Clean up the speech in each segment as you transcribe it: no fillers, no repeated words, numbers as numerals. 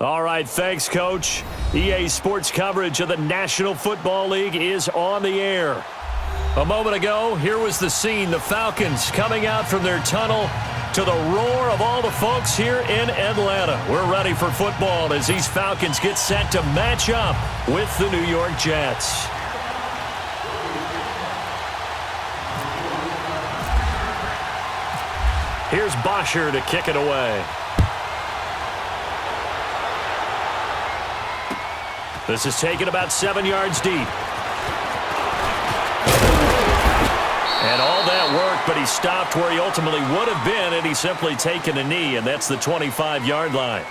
All right, thanks, Coach. EA Sports coverage of the National Football League is on the air. A moment ago, here was the scene. The Falcons coming out from their tunnel to the roar of all the folks here in Atlanta. We're ready for football as these Falcons get set to match up with the New York Jets. Here's Bosher to kick it away. This is taken about 7 yards deep. And all that work, but he stopped where he ultimately would have been had he simply taken a knee, and that's the 25-yard line.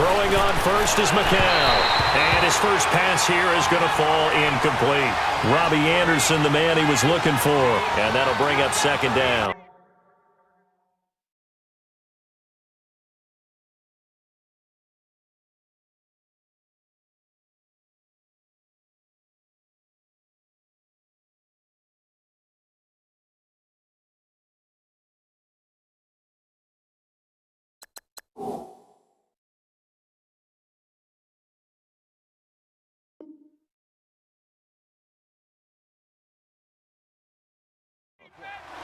Throwing on first is McCown. And his first pass here is going to fall incomplete. Robbie Anderson, the man he was looking for. And that'll bring up second down.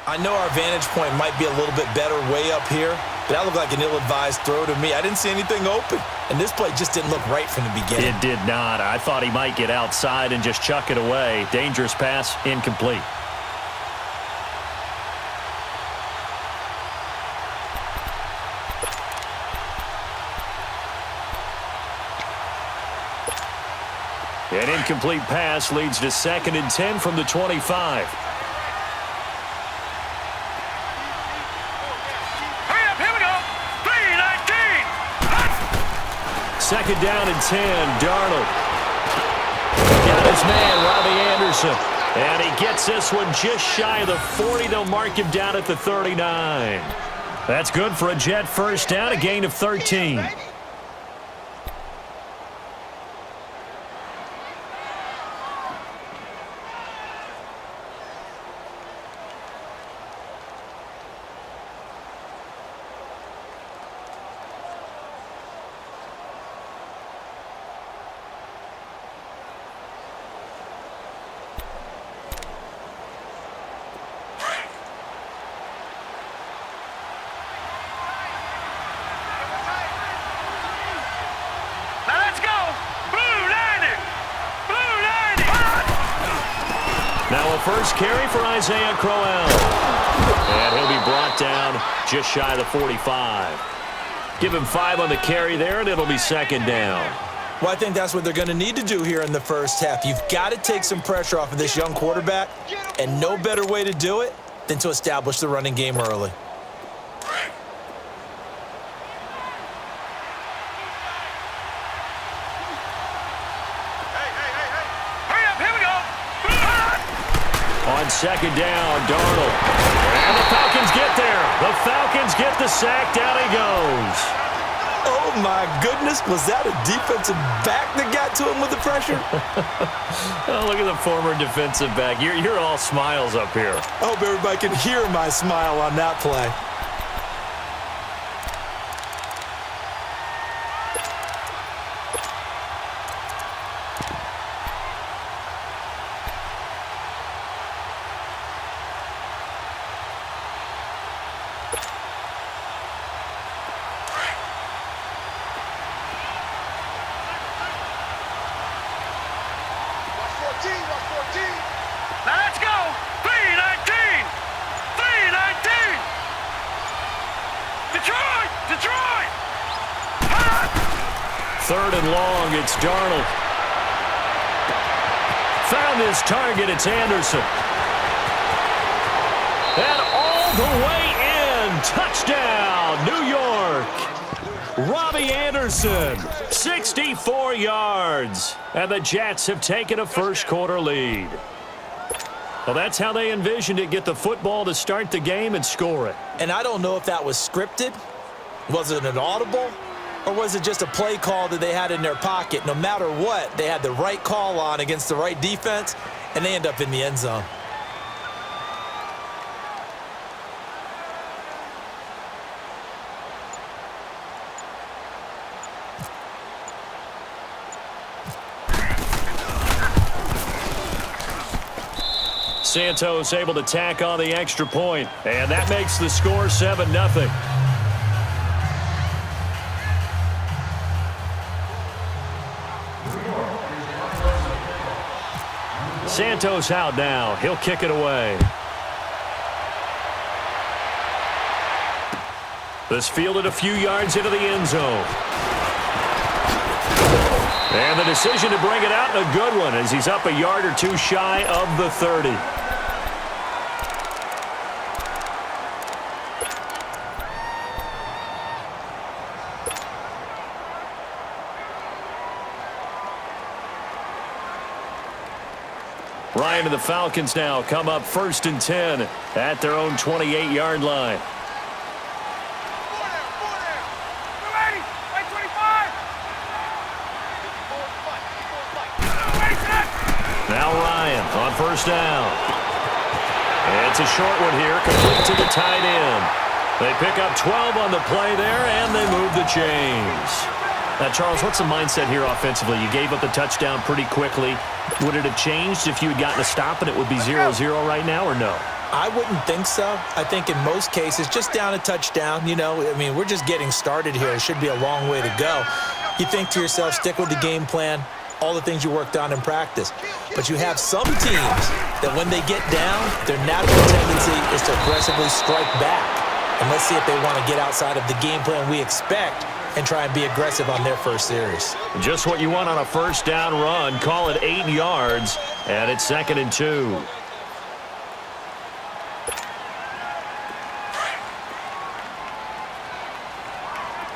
I know our vantage point might be a little bit better way up here, but that looked like an ill-advised throw to me. I didn't see anything open, and this play just didn't look right from the beginning. It did not. I thought he might get outside and just chuck it away. Dangerous pass, incomplete. An incomplete pass leads to 2nd and 10 from the 25. Second down and 10, Darnold. Got his man, Robbie Anderson. And he gets this one just shy of the 40. They'll mark him down at the 39. That's good for a Jet first down, a gain of 13. Now a first carry for Isaiah Crowell. And he'll be brought down just shy of the 45. Give him 5 on the carry there, and it'll be second down. Well, I think that's what they're going to need to do here in the first half. You've got to take some pressure off of this young quarterback, and no better way to do it than to establish the running game early. On second down, Darnold. And the Falcons get there. The Falcons get the sack. Down he goes. Oh, my goodness. Was that a defensive back that got to him with the pressure? Oh, look at the former defensive back. You're all smiles up here. I hope everybody can hear my smile on that play. Now let's go! 319! 319! Detroit! Detroit! Third and long, it's Darnold. Found his target, it's Anderson. the way in. Touchdown, New York. Robbie Anderson, 64 yards. And the Jets have taken a first-quarter lead. Well, that's how they envisioned it. Get the football to start the game and score it. And I don't know if that was scripted. Was it an audible? Or was it just a play call that they had in their pocket? No matter what, they had the right call on against the right defense, and they end up in the end zone. Santos able to tack on the extra point, and that makes the score 7-0. Santos out now. He'll kick it away. This fielded a few yards into the end zone. And the decision to bring it out, a good one, as he's up a yard or two shy of the 30. Ryan and the Falcons now come up 1st and 10 at their own 28-yard line. Now Ryan on 1st down. It's a short one here, complete to the tight end. They pick up 12 on the play there, and they move the chains. Now, Charles, what's the mindset here offensively? You gave up the touchdown pretty quickly. Would it have changed if you had gotten a stop and it would be 0-0 right now, or no? I wouldn't think so. I think in most cases, just down a touchdown, we're just getting started here. It should be a long way to go. You think to yourself, stick with the game plan, all the things you worked on in practice. But you have some teams that when they get down, their natural tendency is to aggressively strike back. And let's see if they want to get outside of the game plan we expect and try and be aggressive on their first series. Just what you want on a 1st down run. Call it 8 yards, and it's 2nd and 2.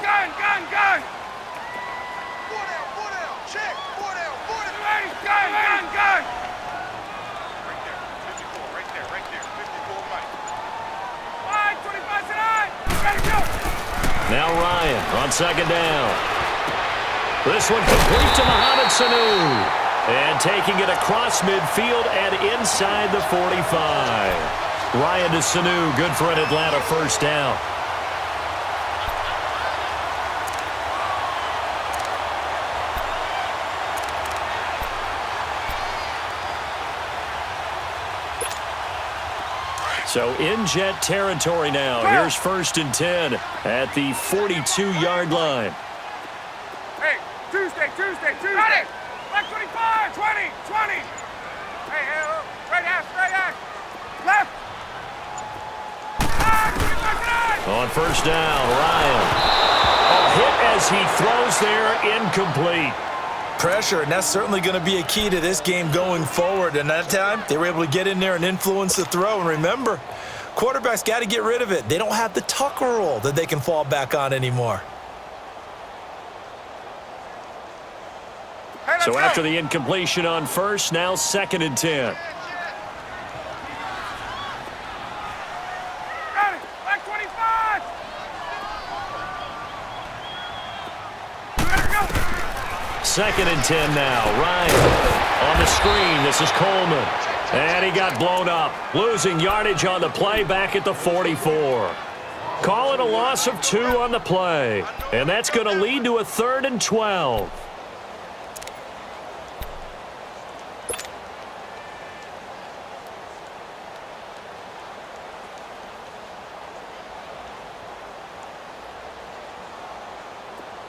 Gun! 4 down, check, 4 down. Gun! Right there, 54 right. Wide, 25 tonight, ready to go! Now Ryan on 2nd down. This one complete to Mohamed Sanu. And taking it across midfield and inside the 45. Ryan to Sanu, good for an Atlanta 1st down. So in Jet territory now. Here's 1st and 10 at the 42-yard line. Hey, Tuesday. Ready? Back 25, 20. Hey, right half. Left. On 1st down, Ryan. A hit as he throws there, incomplete. Pressure, and that's certainly going to be a key to this game going forward. And that time, they were able to get in there and influence the throw. And remember, quarterbacks got to get rid of it. They don't have the Tucker rule that they can fall back on anymore. Hey, So after the incompletion on 1st, now 2nd and 10. Ready? Back 25. Ready to go. 2nd and 10 now. Ryan on the screen. This is Coleman. And he got blown up. Losing yardage on the play back at the 44. Call it a loss of 2 on the play. And that's going to lead to a 3rd and 12.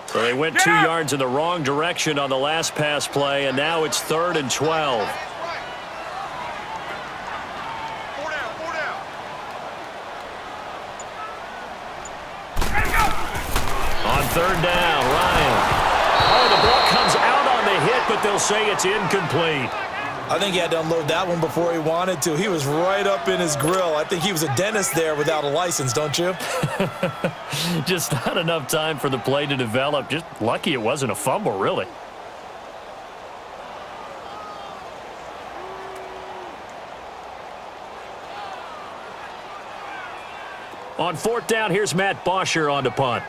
So they went 2 yards in the wrong direction on the last pass play, and now it's 3rd and 12. 4 down. On 3rd down, Ryan. Oh, the ball comes out on the hit, but they'll say it's incomplete. I think he had to unload that one before he wanted to. He was right up in his grill. I think he was a dentist there without a license, don't you? Just not enough time for the play to develop. Just lucky it wasn't a fumble, really. On fourth down, here's Matt Bosher on to punt.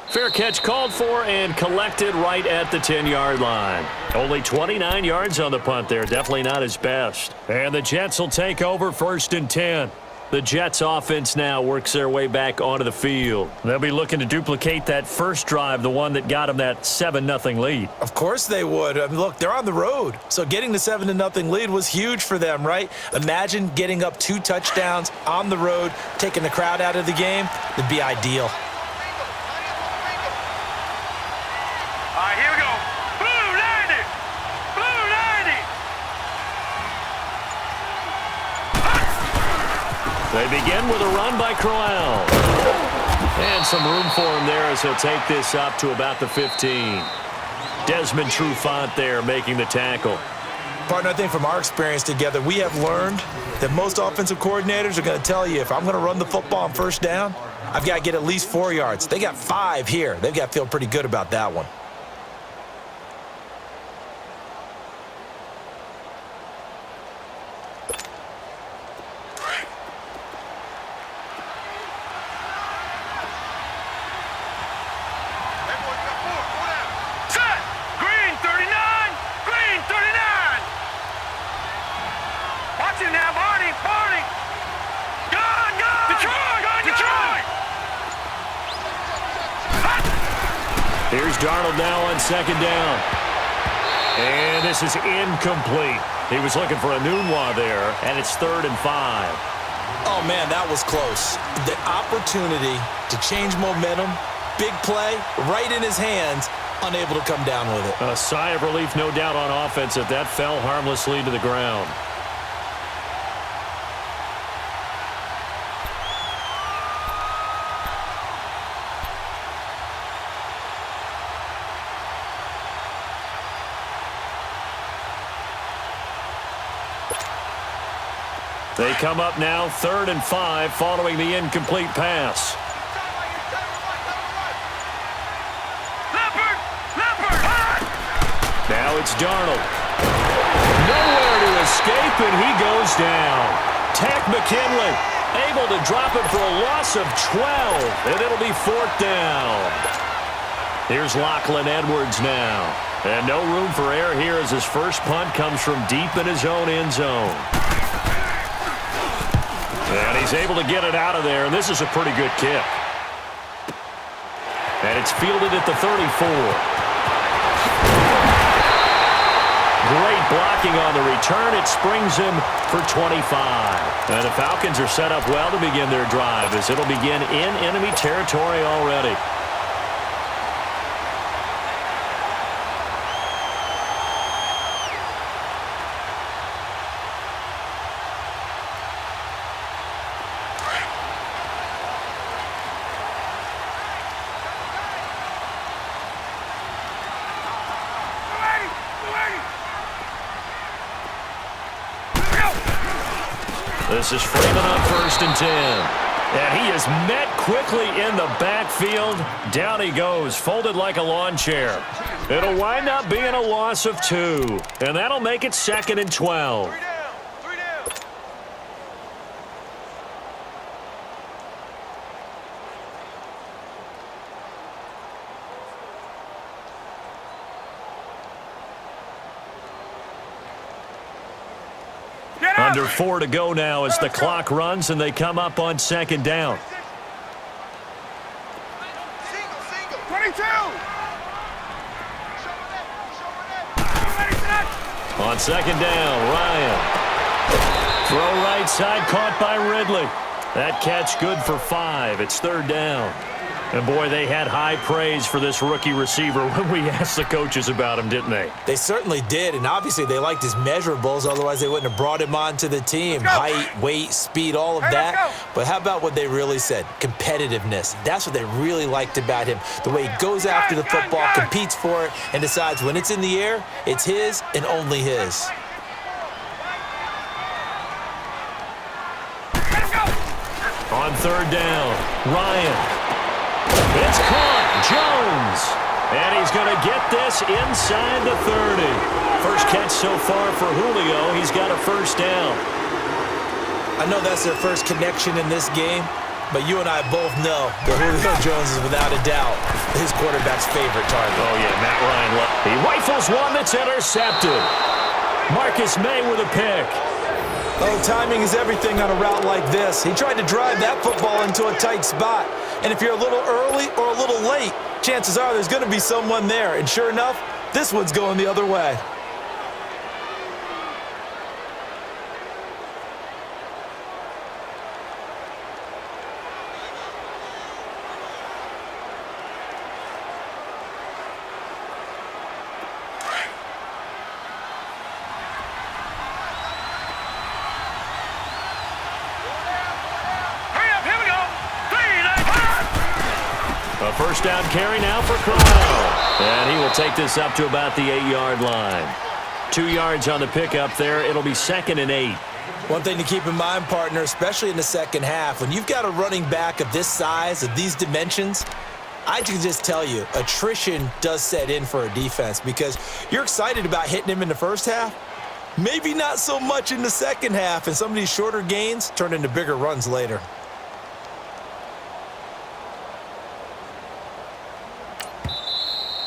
Fair catch called for and collected right at the 10-yard line. Only 29 yards on the punt there. Definitely not his best. And the Jets will take over 1st and 10. The Jets offense now works their way back onto the field. They'll be looking to duplicate that first drive, the one that got them that 7-0 lead. Of course they would. I mean, look, they're on the road. So getting the 7-0 lead was huge for them, right? Imagine getting up 2 touchdowns on the road, taking the crowd out of the game. It'd be ideal. All right, here we go. Blue 90. Blue 90. They begin with a run by Crowell. And some room for him there as he'll take this up to about the 15. Desmond Trufant there making the tackle. Partner, I think from our experience together, we have learned that most offensive coordinators are going to tell you, if I'm going to run the football on first down, I've got to get at least 4 yards. They got 5 here. They've got to feel pretty good about that one. Here's Darnold now on 2nd down. And this is incomplete. He was looking for a Nunwa there, and it's 3rd and 5. Oh, man, that was close. The opportunity to change momentum, big play, right in his hands, unable to come down with it. A sigh of relief, no doubt, on offense if that fell harmlessly to the ground. They come up now 3rd and 5 following the incomplete pass. Now it's Darnold. Nowhere to escape, and he goes down. Tack McKinley able to drop it for a loss of 12, and it'll be 4th down. Here's Lachlan Edwards now. And no room for error here as his first punt comes from deep in his own end zone. And he's able to get it out of there, and this is a pretty good kick. And it's fielded at the 34. Great blocking on the return. It springs him for 25. And the Falcons are set up well to begin their drive as it'll begin in enemy territory already. This is Freeman on 1st and 10. And he is met quickly in the backfield. Down he goes, folded like a lawn chair. It'll wind up being a loss of 2. And that'll make it 2nd and 12. Under 4 to go now as the clock runs and they come up on 2nd down. 22. On 2nd down, Ryan. Throw right side, caught by Ridley. That catch good for 5. It's 3rd down. And boy, they had high praise for this rookie receiver when we asked the coaches about him, didn't they? They certainly did, and obviously they liked his measurables, otherwise they wouldn't have brought him onto the team. Height, weight, speed, all of that. But how about what they really said? Competitiveness. That's what they really liked about him. The way he goes after the football, competes for it, and decides when it's in the air, it's his and only his. On third down, Ryan. It's caught, Jones. And he's going to get this inside the 30. First catch so far for Julio. He's got a first down. I know that's their first connection in this game, but you and I both know that Julio Jones is without a doubt his quarterback's favorite target. Oh, yeah, Matt Ryan. He rifles one that's intercepted. Marcus May with a pick. Oh, timing is everything on a route like this. He tried to drive that football into a tight spot. And if you're a little early or a little late, chances are there's going to be someone there. And sure enough, this one's going the other way. A first down carry now for Crowell. And he will take this up to about the 8-yard line. 2 yards on the pickup there. It'll be 2nd and 8. One thing to keep in mind, partner, especially in the second half, when you've got a running back of this size, of these dimensions, I can just tell you, attrition does set in for a defense because you're excited about hitting him in the first half. Maybe not so much in the second half, and some of these shorter gains turn into bigger runs later.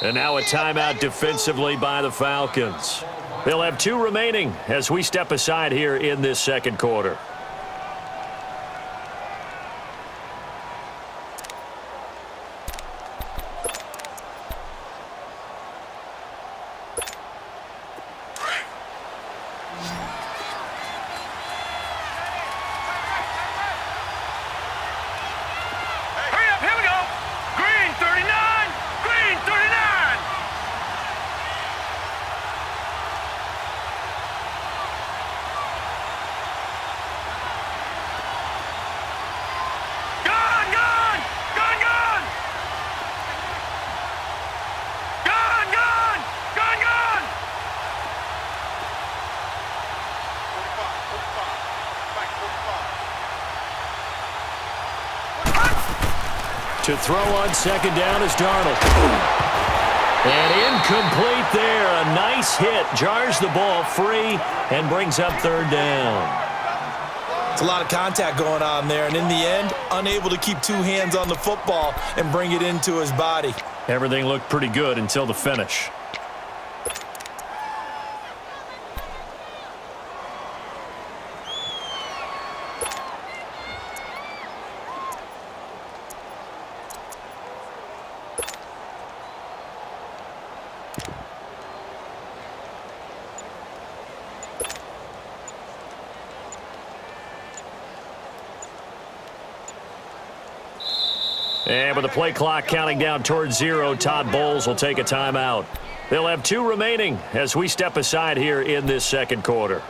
And now a timeout defensively by the Falcons. They'll have 2 remaining as we step aside here in this second quarter. To throw on second down is Darnold. And incomplete there. A nice hit. Jars the ball free and brings up third down. It's a lot of contact going on there. And in the end, unable to keep 2 hands on the football and bring it into his body. Everything looked pretty good until the finish. And with the play clock counting down towards 0, Todd Bowles will take a timeout. They'll have 2 remaining as we step aside here in this second quarter.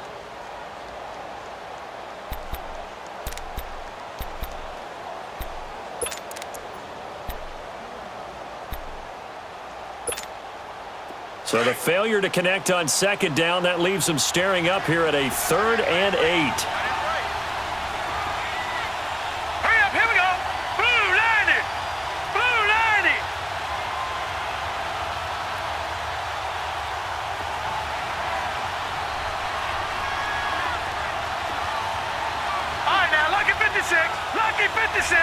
So the failure to connect on second down, that leaves them staring up here at a 3rd and 8. Lucky 56.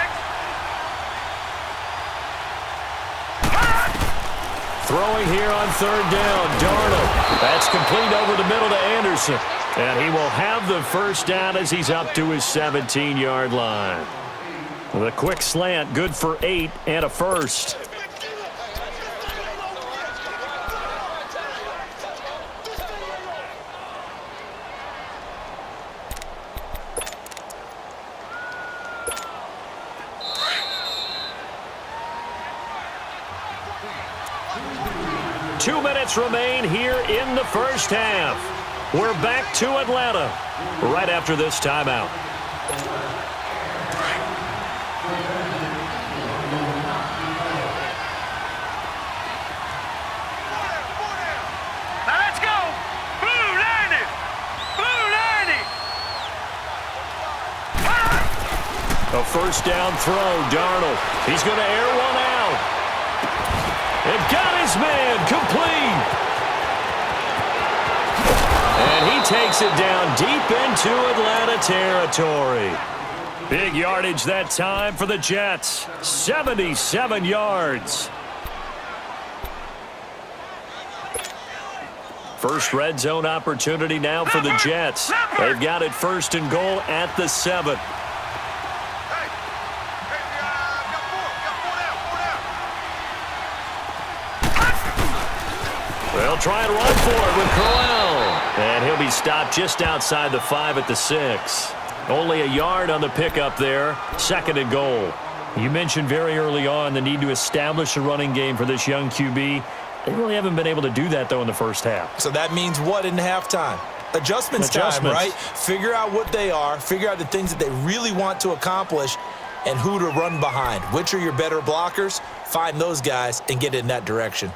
Throwing here on third down, Darnold. That's complete over the middle to Anderson. And he will have the first down as he's up to his 17-yard line. The quick slant, good for 8 and a first. 2 minutes remain here in the first half. We're back to Atlanta right after this timeout. Now let's go. Blue landed. Blue landed. A first down throw, Darnold. He's going to air one out. It got his man complete. And he takes it down deep into Atlanta territory. Big yardage that time for the Jets. 77 yards. First red zone opportunity now for the Jets. They've got it first and goal at the 7. They'll try and run for it with Crowell. And he'll be stopped just outside the 5 at the 6. Only a yard on the pickup there. Second and goal. You mentioned very early on the need to establish a running game for this young QB. They really haven't been able to do that, though, in the first half. So that means what in halftime? Adjustments time, right? Figure out what they are. Figure out the things that they really want to accomplish and who to run behind. Which are your better blockers? Find those guys and get in that direction.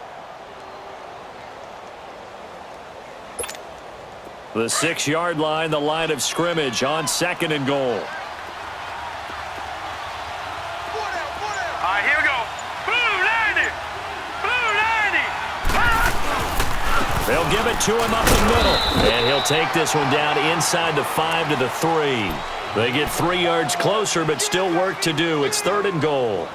The 6-yard line, the line of scrimmage on second and goal. All right, here we go. Blue landed. Blue landed. They'll give it to him up the middle. And he'll take this one down inside the 5 to the 3. They get 3 yards closer, but still work to do. It's third and goal.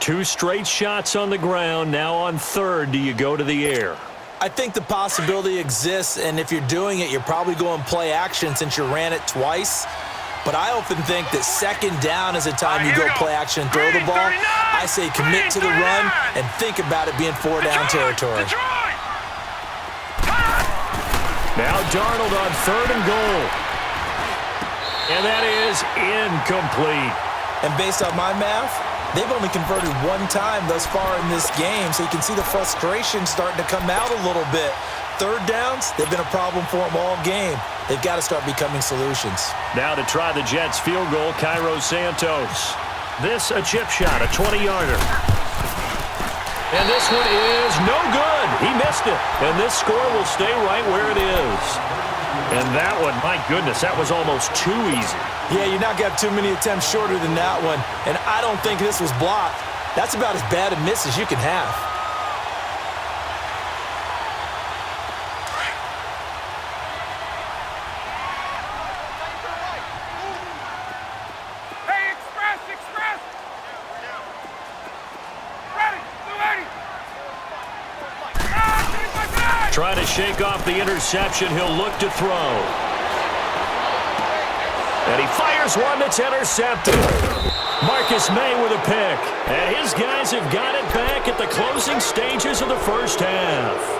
2 straight shots on the ground. Now on third, do you go to the air? I think the possibility exists, and if you're doing it, you're probably going play action since you ran it twice. But I often think that second down is a time you go play action and throw the ball. I say commit to the run and think about it being 4-down territory. Now Darnold on third and goal. And that is incomplete. And based on my math, they've only converted 1 time thus far in this game, so you can see the frustration starting to come out a little bit. Third downs, they've been a problem for them all game. They've got to start becoming solutions. Now to try the Jets field goal, Cairo Santos. This a chip shot, a 20-yarder. And this one is no good. He missed it. And this score will stay right where it is. And that one, my goodness, that was almost too easy. Yeah, you're not going to have too many attempts shorter than that one. And I don't think this was blocked. That's about as bad a miss as you can have. Hey, express, express. Ready, 280. Trying to shake off the interception. He'll look to throw. And he fires one that's intercepted. Marcus May with a pick. And his guys have got it back at the closing stages of the first half.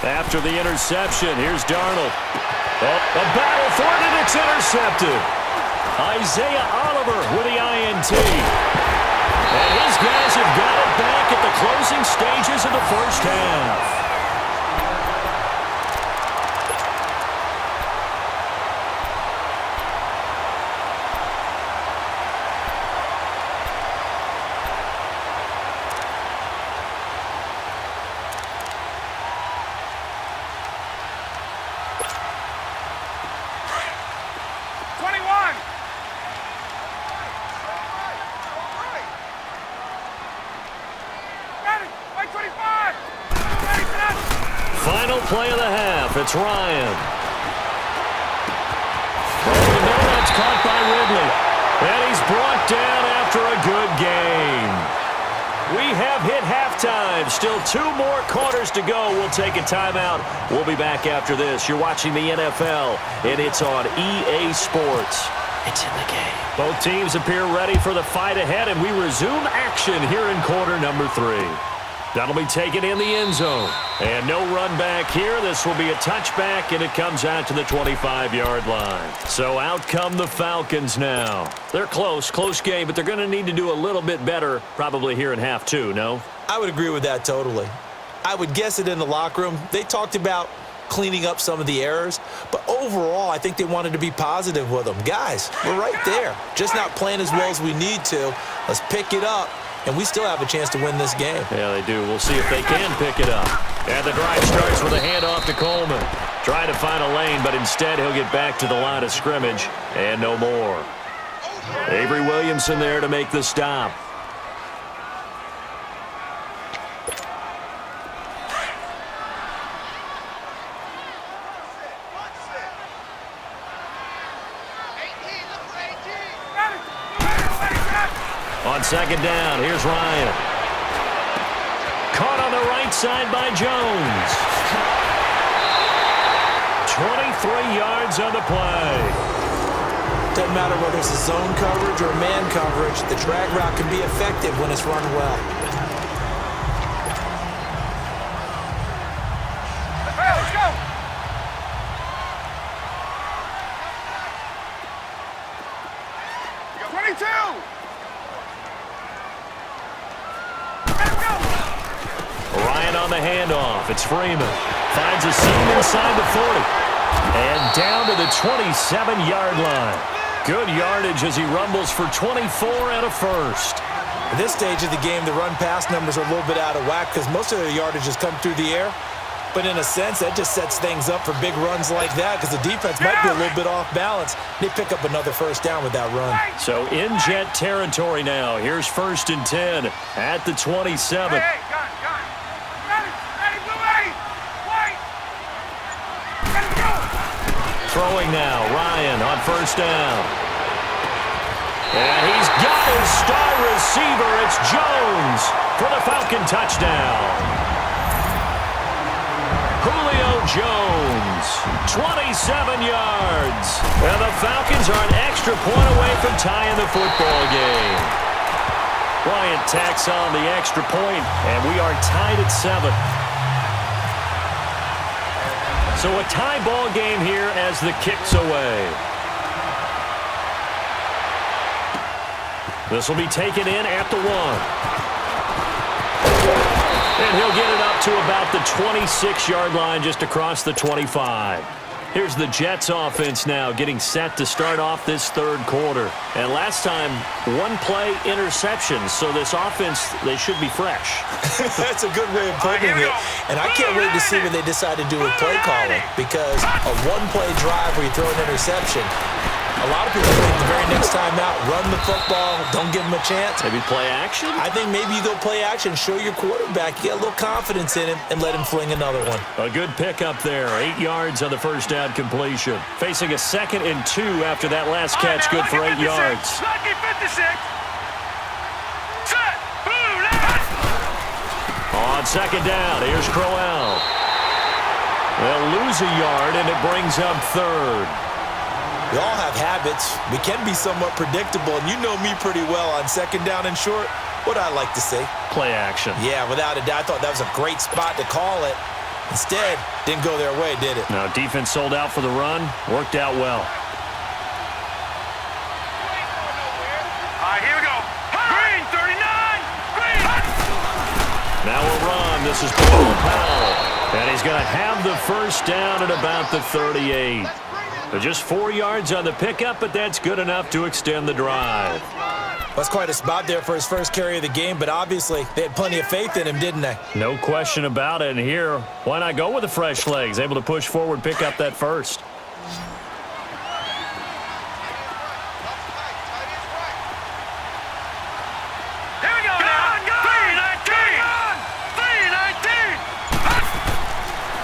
After the interception, here's Darnold. A battle for it, and it's intercepted. Isaiah Oliver with the INT. And his guys have got it back at the closing stages of the first half. Final play of the half. It's Ryan. It's caught by Ridley. And he's brought down after a good game. We have hit halftime. Still 2 more quarters to go. We'll take a timeout. We'll be back after this. You're watching the NFL, and it's on EA Sports. It's in the game. Both teams appear ready for the fight ahead, and we resume action here in quarter number 3. That'll be taken in the end zone. And no run back here. This will be a touchback, and it comes out to the 25-yard line. So out come the Falcons now. They're close game, but they're going to need to do a little bit better probably here in half 2, no? I would agree with that totally. I would guess it in the locker room. They talked about cleaning up some of the errors, but overall, I think they wanted to be positive with them. Guys, we're right there. Just not playing as well as we need to. Let's pick it up. And we still have a chance to win this game. Yeah, they do. We'll see if they can pick it up. And the drive starts with a handoff to Coleman. Trying to find a lane, but instead he'll get back to the line of scrimmage. And no more. Avery Williamson there to make the stop. On second down, here's Ryan. Caught on the right side by Jones. 23 yards on the play. Doesn't matter whether it's a zone coverage or man coverage, the drag route can be effective when it's run well. Hey, let's go. You got 22. Ryan on the handoff. It's Freeman. Finds a seam inside the 40. And down to the 27-yard line. Good yardage as he rumbles for 24 and a first. At this stage of the game, the run-pass numbers are a little bit out of whack because most of their yardage has come through the air. But in a sense, that just sets things up for big runs like that because the defense might be a little bit off balance. They pick up another first down with that run. So in jet territory now. Here's 1st and 10 at the 27. Hey, gun. Ready, blue eight. White. Ready to go. Throwing now. Ryan on 1st down. And he's got his star receiver. It's Jones for the Falcon touchdown. Julio Jones, 27 yards. And the Falcons are an extra point away from tying the football game. Bryant tacks on the extra point, and we are tied at 7. So a tie ball game here as the kick's away. This will be taken in at the 1. And he'll get it up to about the 26-yard line just across the 25. Here's the Jets offense now getting set to start off this 3rd quarter. And last time, 1-play interception. So this offense, they should be fresh. That's a good way of putting it. And I can't wait to see what they decide to do with play calling because a 1-play drive where you throw an interception, a lot of people think the very next time out, run the football, don't give them a chance. Maybe play action? I think maybe you go play action, show your quarterback, you get a little confidence in him, and let him fling another one. A good pickup there, 8 yards on the first down completion. Facing a 2nd and 2 after that last catch, good for 8 yards. Lucky 56. Set. Blue left. On second down, here's Crowell. They'll lose a yard, and it brings up 3rd. We all have habits. We can be somewhat predictable, and you know me pretty well on 2nd down and short. What I like to say? Play action. Yeah, without a doubt. I thought that was a great spot to call it. Instead, didn't go their way, did it? No, defense sold out for the run. Worked out well. All right, here we go. Green, 39. Green. Now we'll run. This is Paul Powell. And he's going to have the first down at about the 38. But just 4 yards on the pickup, but that's good enough to extend the drive. That's quite a spot there for his first carry of the game, but obviously they had plenty of faith in him, didn't they? No question about it. And here, why not go with the fresh legs? Able to push forward, pick up that first. Here we go. 319. 319.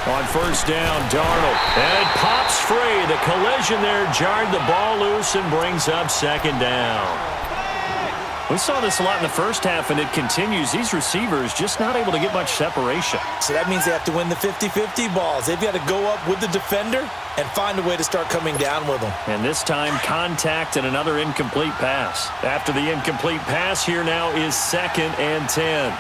On first down, Darnold. And it pops free. The collision there jarred the ball loose and brings up second down. We saw this a lot in the first half, and it continues. These receivers just not able to get much separation. So that means they have to win the 50-50 balls. They've got to go up with the defender and find a way to start coming down with them. And this time, contact and another incomplete pass. After the incomplete pass, here now is 2nd and 10.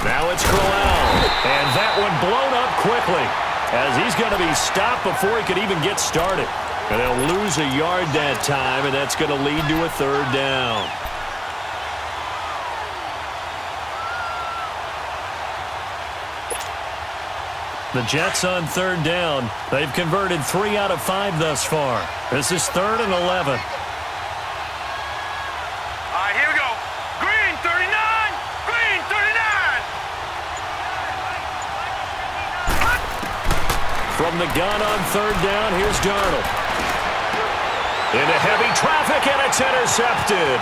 Now it's Crowell, and that one blown up quickly as he's going to be stopped before he could even get started. And they'll lose a yard that time, and that's going to lead to a 3rd down. The Jets on 3rd down. They've converted 3 out of 5 thus far. This is 3rd and 11. From the gun on 3rd down, here's Darnold. Into heavy traffic, and it's intercepted.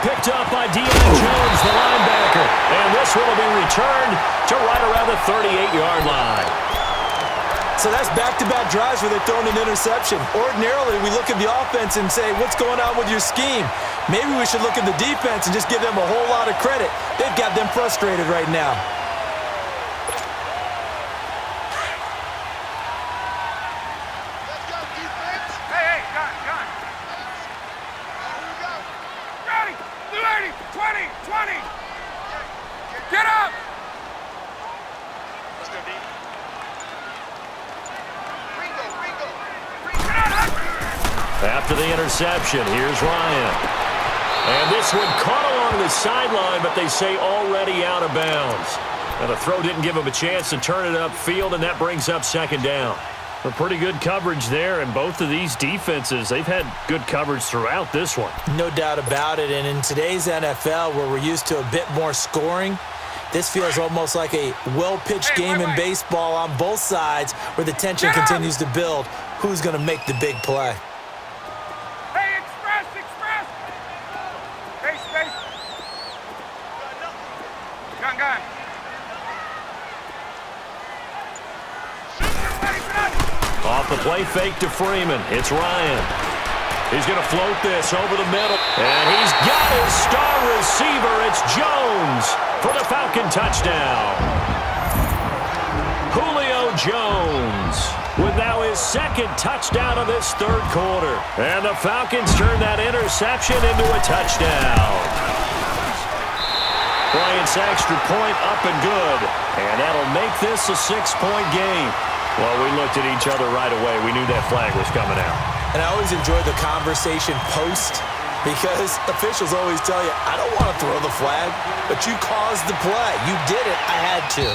Picked up by Deion Jones, the linebacker. And this one will be returned to right around the 38-yard line. So that's back-to-back drives where they've thrown an interception. Ordinarily, we look at the offense and say, what's going on with your scheme? Maybe we should look at the defense and just give them a whole lot of credit. They've got them frustrated right now. After the interception, here's Ryan. And this one caught along the sideline, but they say already out of bounds. And the throw didn't give him a chance to turn it upfield, and that brings up 2nd down. A pretty good coverage there, and both of these defenses, they've had good coverage throughout this one. No doubt about it, and in today's NFL, where we're used to a bit more scoring, this feels almost like a well-pitched game in baseball on both sides where the tension continues to build. Who's going to make the big play? Off the play fake to Freeman. It's Ryan. He's going to float this over the middle. And he's got his star receiver. It's Jones for the Falcon touchdown. Julio Jones with now his 2nd touchdown of this 3rd quarter. And the Falcons turn that interception into a touchdown. Bryant's extra point up and good. And that'll make this a 6-point game. Well, we looked at each other right away. We knew that flag was coming out. And I always enjoy the conversation post because officials always tell you, I don't want to throw the flag, but you caused the play. You did it. I had to.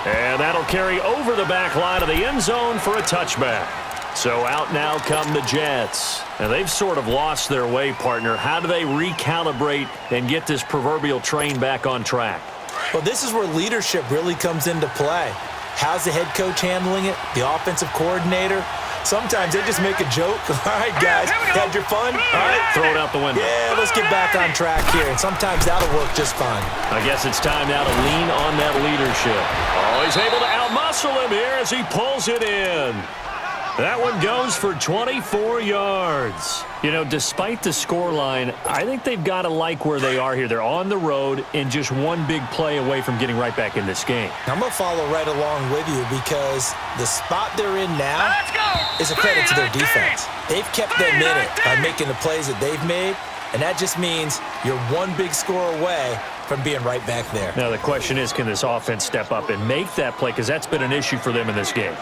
And that'll carry over the back line of the end zone for a touchback. So out now come the Jets. And they've sort of lost their way, partner. How do they recalibrate and get this proverbial train back on track? Well, this is where leadership really comes into play. How's the head coach handling it? The offensive coordinator? Sometimes they just make a joke. All right, guys, had your fun? All right, throw it out the window. Yeah, let's get back on track here. And sometimes that'll work just fine. I guess it's time now to lean on that leadership. Oh, he's able to outmuscle him here as he pulls it in. That one goes for 24 yards. You know, despite the scoreline, I think they've got to like where they are here. They're on the road and just one big play away from getting right back in this game. I'm going to follow right along with you because the spot they're in now is a credit to their defense. They've kept them in it by making the plays that they've made, and that just means you're one big score away from being right back there. Now, the question is, can this offense step up and make that play? Because that's been an issue for them in this game.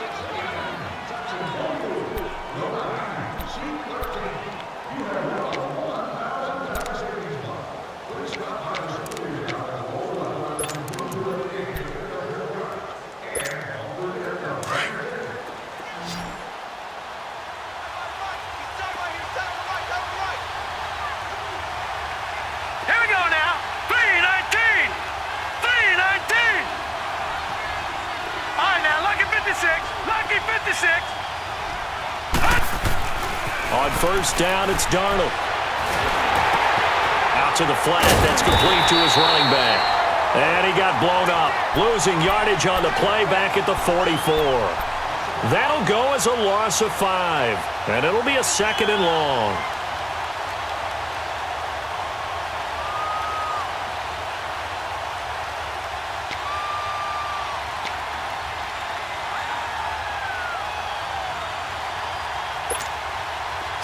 On first down, it's Darnold. out to the flat. That's complete to his running back. And he got blown up, losing yardage on the play back at the 44. That'll go as a loss of 5, and it'll be a 2nd and long.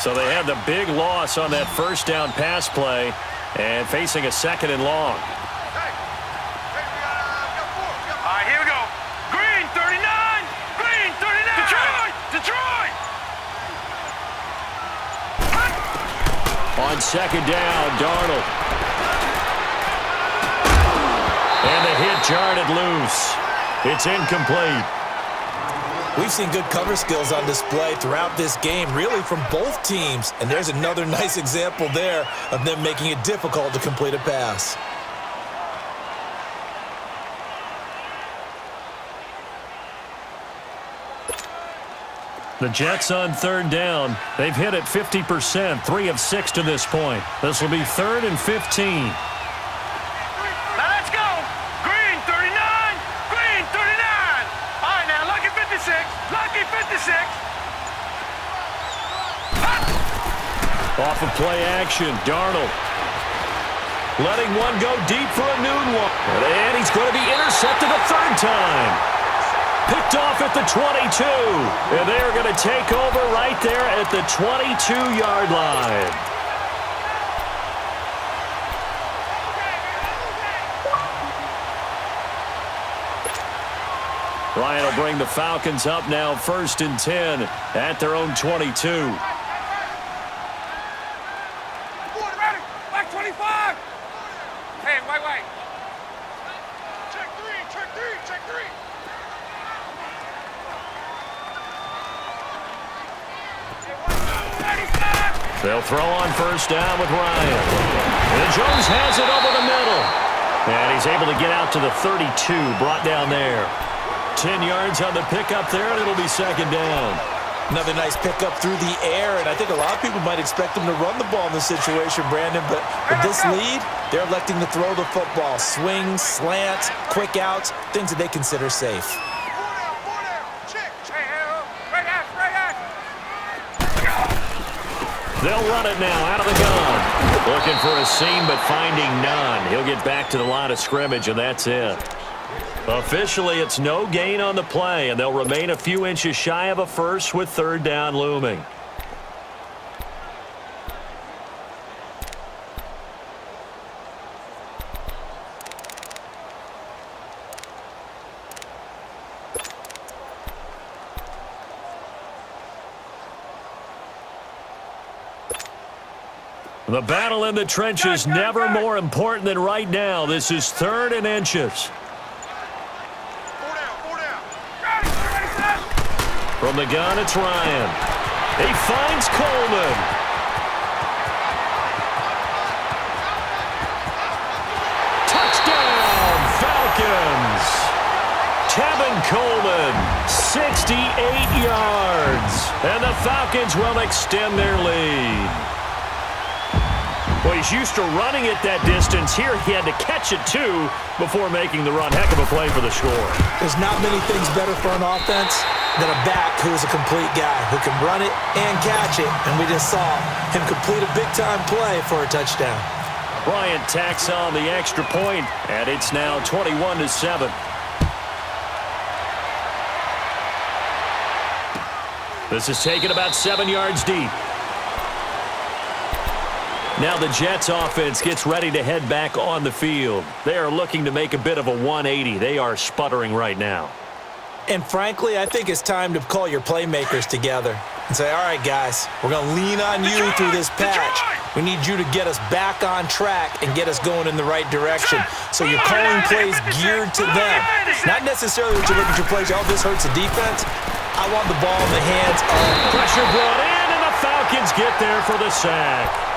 So they had the big loss on that first down pass play and facing a 2nd and long. Hey, we got 4. All right, here we go. Green, 39. Green, 39. Detroit. On 2nd down, Darnold. And the hit jarred it loose. It's incomplete. We've seen good cover skills on display throughout this game, really from both teams. And there's another nice example there of them making it difficult to complete a pass. The Jets on 3rd down. They've hit it 50%, 3 of 6 to this point. This will be 3rd and 15. Off of play action, Darnold. Letting one go deep for a noon one. And he's going to be intercepted a 3rd time. Picked off at the 22. And they are going to take over right there at the 22-yard line. Ryan will bring the Falcons up now 1st and 10 at their own 22. They'll throw on 1st down with Ryan. And Jones has it over the middle. And he's able to get out to the 32, brought down there. 10 yards on the pickup there, and it'll be 2nd down. Another nice pickup through the air, and I think a lot of people might expect them to run the ball in this situation, Brandon, but with this lead, they're electing to throw the football. Swings, slants, quick outs, things that they consider safe. They'll run it now out of the gun. Looking for a seam, but finding none. He'll get back to the line of scrimmage, and that's it. Officially, it's no gain on the play, and they'll remain a few inches shy of a first with 3rd down looming. The battle in the trenches never more important than right now. This is 3rd and inches. From the gun, it's Ryan. He finds Coleman. Touchdown, Falcons. Tevin Coleman, 68 yards. And the Falcons will extend their lead. Well, he's used to running it that distance. Here he had to catch it, too, before making the run. Heck of a play for the score. There's not many things better for an offense than a back who's a complete guy who can run it and catch it. And we just saw him complete a big-time play for a touchdown. Bryant tacks on the extra point, and it's now 21-7. This is taken about 7 yards deep. Now the Jets offense gets ready to head back on the field. They are looking to make a bit of a 180. They are sputtering right now. And frankly, I think it's time to call your playmakers together and say, all right, guys, we're going to lean on you through this patch. We need you to get us back on track and get us going in the right direction. So you're calling plays geared to them. Not necessarily that you're looking for plays, oh, this hurts the defense. I want the ball in the hands of... Pressure brought in, and the Falcons get there for the sack.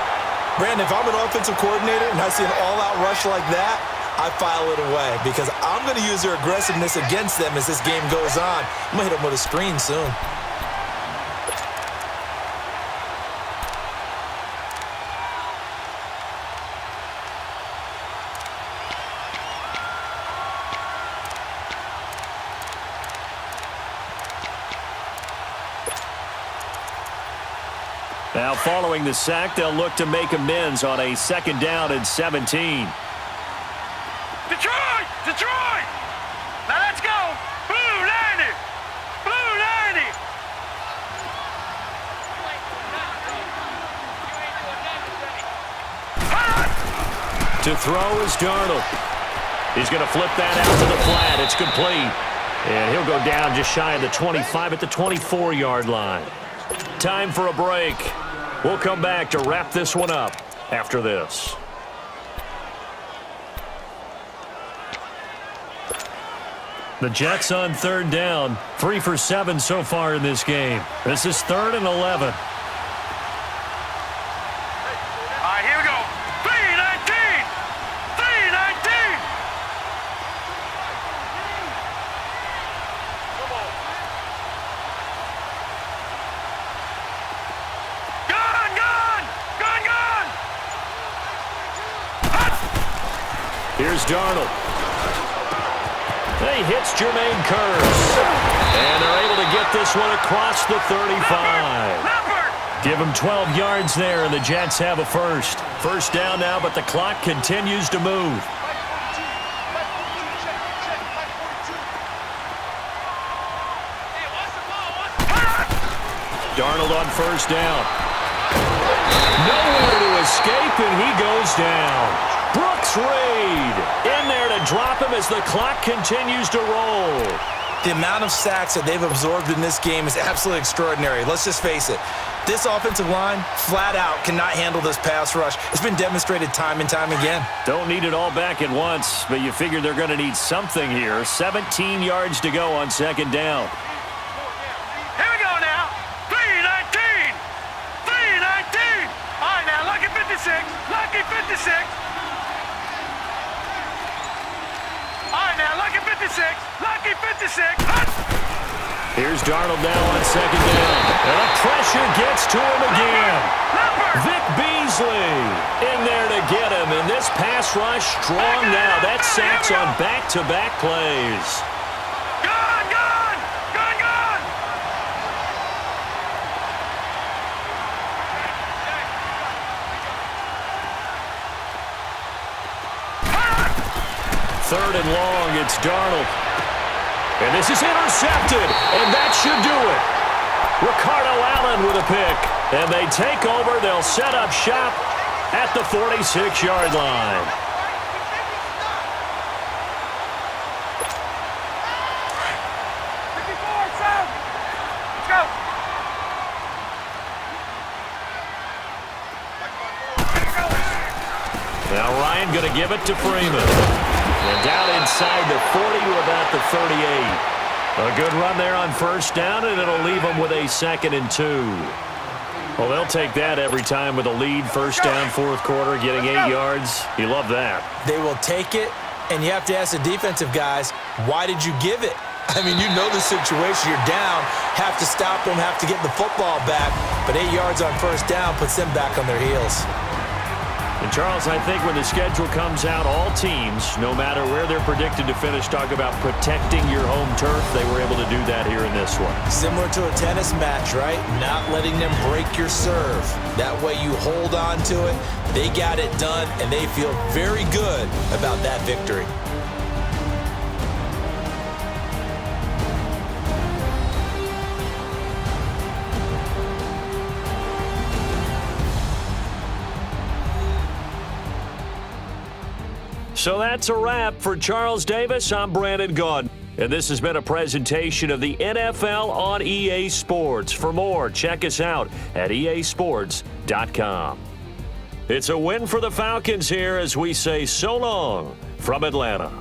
Brandon, if I'm an offensive coordinator and I see an all-out rush like that, I file it away because I'm going to use their aggressiveness against them as this game goes on. I'm going to hit them with a screen soon. Now following the sack, they'll look to make amends on a 2nd down and 17. Detroit! Detroit! Now let's go! Blue 90! Blue 90! To throw is Darnold. He's going to flip that out to the flat. It's complete. And he'll go down just shy of the 25 at the 24-yard line. Time for a break. We'll come back to wrap this one up after this. The Jets on 3rd down. 3 for 7 so far in this game. This is 3rd and 11. All right, here we go. 319! 319! Come on. Gun, gun! Gun, gun! Here's Darnold. He hits Jermaine Kearse. And they're able to get this one across the 35. Give him 12 yards there, and the Jets have a first. First down now, but the clock continues to move. Darnold on 1st down. Nowhere to escape, and he goes down. Brooks Reed in there to drop him as the clock continues to roll. The amount of sacks that they've absorbed in this game is absolutely extraordinary. Let's just face it. This offensive line, flat out, cannot handle this pass rush. It's been demonstrated time and time again. Don't need it all back at once, but you figure they're going to need something here. 17 yards to go on 2nd down. Here we go now. 319! 319! All right, now, lucky 56. Lucky 56. All right, now, lucky 56. Lucky 56. Here's Darnold now on 2nd down. And the pressure gets to him again. Vic Beasley in there to get him. And this pass rush strong now. That's sacks on back-to-back plays. Gun, gun! Gun, gun! 3rd and long, it's Darnold. And this is intercepted, and that should do it. Ricardo Allen with a pick. And they take over. They'll set up shop at the 46-yard line. Let's go! Now Ryan going to give it to Freeman. And down inside the 40 to about the 38. A good run there on 1st down, and it'll leave them with a 2nd and 2. Well, they'll take that every time with a lead. 1st down, 4th quarter, getting 8 yards. You love that. They will take it, and you have to ask the defensive guys, why did you give it? I mean, you know the situation. You're down, have to stop them, have to get the football back. But 8 yards on 1st down puts them back on their heels. And, Charles, I think when the schedule comes out, all teams, no matter where they're predicted to finish, talk about protecting your home turf. They were able to do that here in this one. Similar to a tennis match, right? Not letting them break your serve. That way you hold on to it. They got it done, and they feel very good about that victory. So that's a wrap for Charles Davis. I'm Brandon Gaudin. And this has been a presentation of the NFL on EA Sports. For more, check us out at easports.com. It's a win for the Falcons here as we say so long from Atlanta.